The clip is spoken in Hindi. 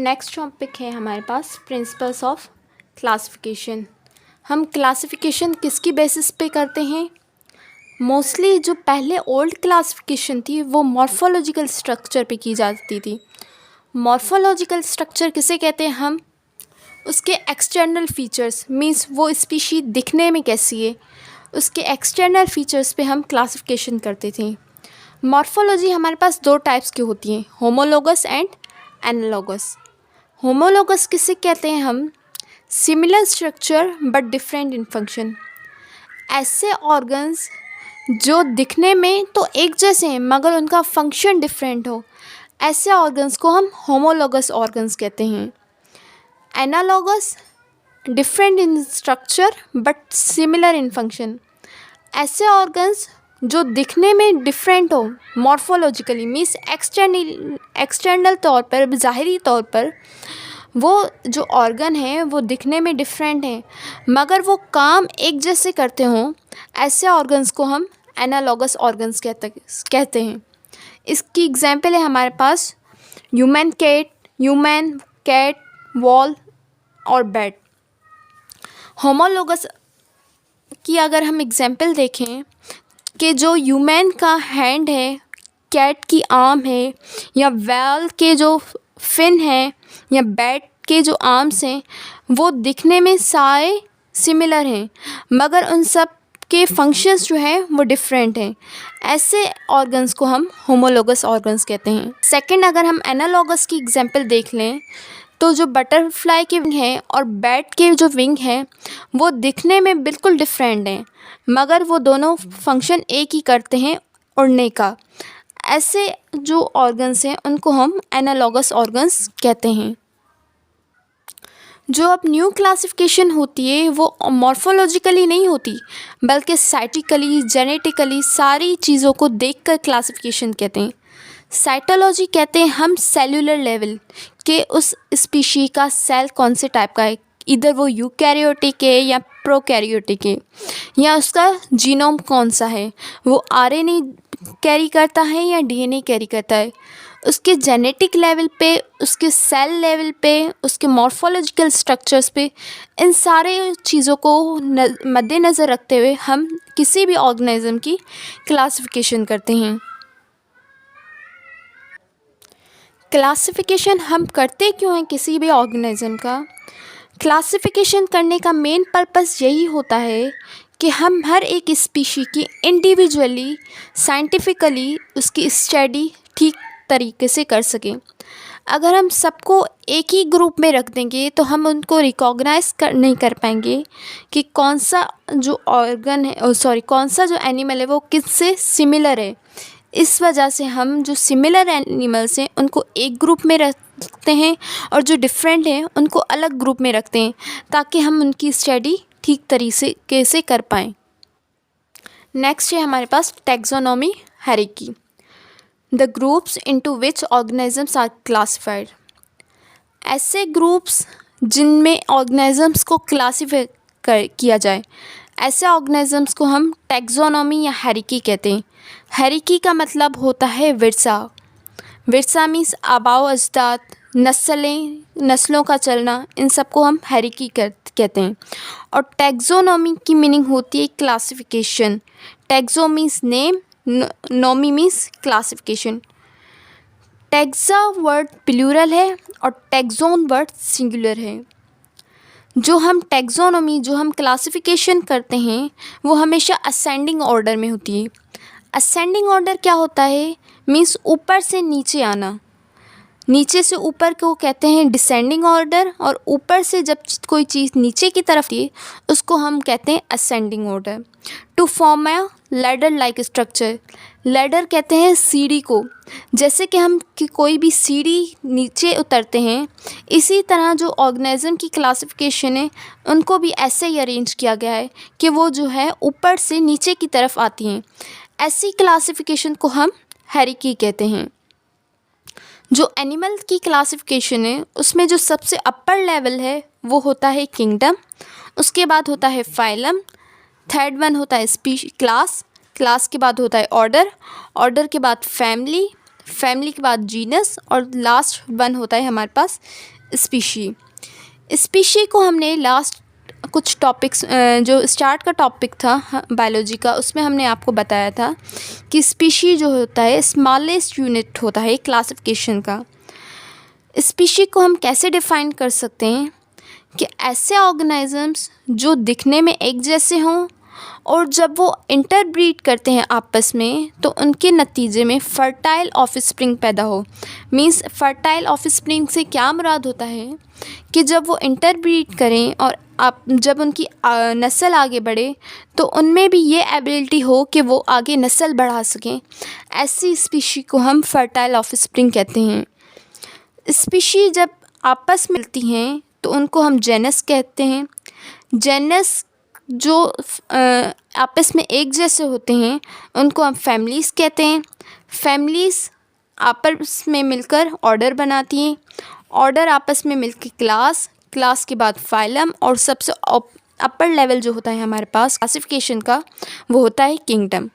नेक्स्ट टॉपिक है हमारे पास प्रिंसिपल्स ऑफ क्लासिफिकेशन। हम क्लासिफिकेशन किसकी बेसिस पे करते हैं? मोस्टली जो पहले ओल्ड क्लासिफिकेशन थी वो मॉर्फोलॉजिकल स्ट्रक्चर पे की जाती थी। मॉर्फोलॉजिकल स्ट्रक्चर किसे कहते हैं हम? उसके एक्सटर्नल फीचर्स, मींस वो स्पीशी दिखने में कैसी है, उसके एक्सटर्नल फीचर्स पे हम क्लासिफिकेशन करते थे। मॉर्फोलॉजी हमारे पास दो टाइप्स की होती हैं, होमोलोगस एंड एनालॉगस। होमोलोगस किसे कहते हैं हम? Similar structure but different in function. ऐसे ऑर्गन्स जो दिखने में तो एक जैसे हैं मगर उनका फंक्शन डिफरेंट हो, ऐसे ऑर्गन्स को हम होमोलोगस ऑर्गन्स कहते हैं। Analogous, different in structure but similar in function. ऐसे ऑर्गन्स जो दिखने में डिफरेंट हो मॉर्फोलॉजिकली, मीन्स एक्सटर्नल तौर पर, ज़ाहिरी तौर पर वो जो ऑर्गन है वो दिखने में डिफरेंट है मगर वो काम एक जैसे करते हों, ऐसे ऑर्गन्स को हम एनालॉगस ऑर्गन्स कहते हैं। इसकी एग्जांपल है हमारे पास ह्यूमन कैट, वॉल और बैट। होमोलोगस की अगर हम एग्जांपल देखें कि जो ह्यूमन का हैंड है, कैट की आर्म है, या वॉल के जो फिन है, या बैट के जो आर्म्स हैं, वो दिखने में सारे सिमिलर हैं मगर उन सब के फंक्शंस जो हैं वो डिफरेंट हैं। ऐसे ऑर्गन्स को हम होमोलोगस ऑर्गन्स कहते हैं। सेकंड, अगर हम एनालॉगस की एग्जांपल देख लें तो जो बटरफ्लाई के विंग हैं और बैट के जो विंग हैं वो दिखने में बिल्कुल डिफरेंट हैं मगर वो दोनों फंक्शन एक ही करते हैं, उड़ने का। ऐसे जो ऑर्गन्स हैं उनको हम एनालॉगस ऑर्गन्स कहते हैं। जो अब न्यू क्लासिफिकेशन होती है वो मॉर्फोलॉजिकली नहीं होती बल्कि साइटिकली, जेनेटिकली सारी चीज़ों को देखकर क्लासिफिकेशन कहते हैं। साइटोलॉजी कहते हैं हम सेलुलर लेवल के उस स्पीशी का सेल कौन से टाइप का है, इधर वो यूकैरियोटिक है या प्रोकैरियोटिक है, या उसका जीनोम कौन सा है, वो आरएनए कैरी करता है या डीएनए कैरी करता है। उसके जेनेटिक लेवल पे, उसके सेल लेवल पे, उसके मॉर्फोलॉजिकल स्ट्रक्चर्स पे, इन सारे चीज़ों को मद्देनज़र रखते हुए हम किसी भी ऑर्गेनिज्म की क्लासिफिकेशन करते हैं। क्लासिफिकेशन हम करते क्यों हैं किसी भी ऑर्गेनिज्म का? क्लासिफिकेशन करने का मेन पर्पस यही होता है कि हम हर एक स्पीशी की इंडिविजुअली, साइंटिफिकली उसकी स्टडी ठीक तरीके से कर सकें। अगर हम सबको एक ही ग्रुप में रख देंगे तो हम उनको रिकॉग्नाइज नहीं कर पाएंगे कि कौन सा जो ऑर्गन है, कौन सा जो एनिमल है वो किससे सिमिलर है। इस वजह से हम जो सिमिलर एनिमल्स हैं उनको एक ग्रुप में रखते हैं और जो डिफरेंट हैं उनको अलग ग्रुप में रखते हैं ताकि हम उनकी स्टडी ठीक तरीके से कर पाएँ। नेक्स्ट है हमारे पास taxonomy hierarchy, the groups into which organisms are classified. ऐसे ग्रुप्स जिनमें ऑर्गेनिजम्स को क्लासीफाई किया जाए, ऐसे ऑर्गेनिजम्स को हम टैक्सोनॉमी या हायरार्की कहते हैं। हायरार्की का मतलब होता है विरसा। विरसा मीन्स आबाओ अजदाद, नस्लों का चलना, इन सबको हम हायरार्की कहते हैं। और टैक्सोनॉमी की मीनिंग होती है classification. Taxo means name, nomy means classification. Taxa word plural है और टैक्सोन वर्ड सिंगुलर है। जो हम टैक्सोनॉमी, जो हम क्लासिफिकेशन करते हैं वो हमेशा असेंडिंग ऑर्डर में होती है। असेंडिंग ऑर्डर क्या होता है? मीन्स ऊपर से नीचे आना। नीचे से ऊपर को कहते हैं डिसेंडिंग ऑर्डर, और ऊपर से जब कोई चीज़ नीचे की तरफ थी उसको हम कहते हैं ascending order. To form a ladder like structure, ladder कहते हैं सीढ़ी को। जैसे कि हम कोई भी सीढ़ी नीचे उतरते हैं, इसी तरह जो ऑर्गेनिज्म की क्लासिफिकेशन है उनको भी ऐसे ही अरेंज किया गया है कि वो जो है ऊपर से नीचे की तरफ आती हैं। ऐसी क्लासिफिकेशन को हम हायरार्की कहते हैं। जो एनिमल की क्लासिफिकेशन है उसमें जो सबसे अपर लेवल है वो होता है किंगडम, उसके बाद होता है फाइलम, थर्ड वन होता है क्लास के बाद होता है ऑर्डर के बाद फैमिली, फैमिली के बाद जीनस और लास्ट वन होता है हमारे पास स्पीशी। स्पीशी को हमने लास्ट कुछ टॉपिक्स जो स्टार्ट का टॉपिक था बायोलॉजी का, उसमें हमने आपको बताया था कि स्पीशी जो होता है स्मॉलेस्ट यूनिट होता है क्लासिफिकेशन का। स्पीशी को हम कैसे डिफ़ाइन कर सकते हैं कि ऐसे ऑर्गेनिजम्स जो दिखने में एक जैसे हों और जब वो इंटरब्रीड करते हैं आपस में तो उनके नतीजे में फर्टाइल ऑफस्प्रिंग पैदा हो। मींस फर्टाइल ऑफस्प्रिंग से क्या मुराद होता है कि जब वो इंटरब्रीड करें और आप जब उनकी नस्ल आगे बढ़े तो उनमें भी ये एबिलिटी हो कि वो आगे नस्ल बढ़ा सकें। ऐसी स्पीशी को हम फर्टाइल ऑफस्प्रिंग कहते हैं। स्पीशी जब आपस में मिलती हैं तो उनको हम जेनस कहते हैं। जेनस जो आपस में एक जैसे होते हैं उनको हम फैमिलीज़ कहते हैं। फैमिलीज़ आपस में मिलकर ऑर्डर बनाती हैं, ऑर्डर आपस में मिलकर क्लास, क्लास के बाद फाइलम और सबसे अपर लेवल जो होता है हमारे पास क्लासिफिकेशन का वो होता है किंगडम।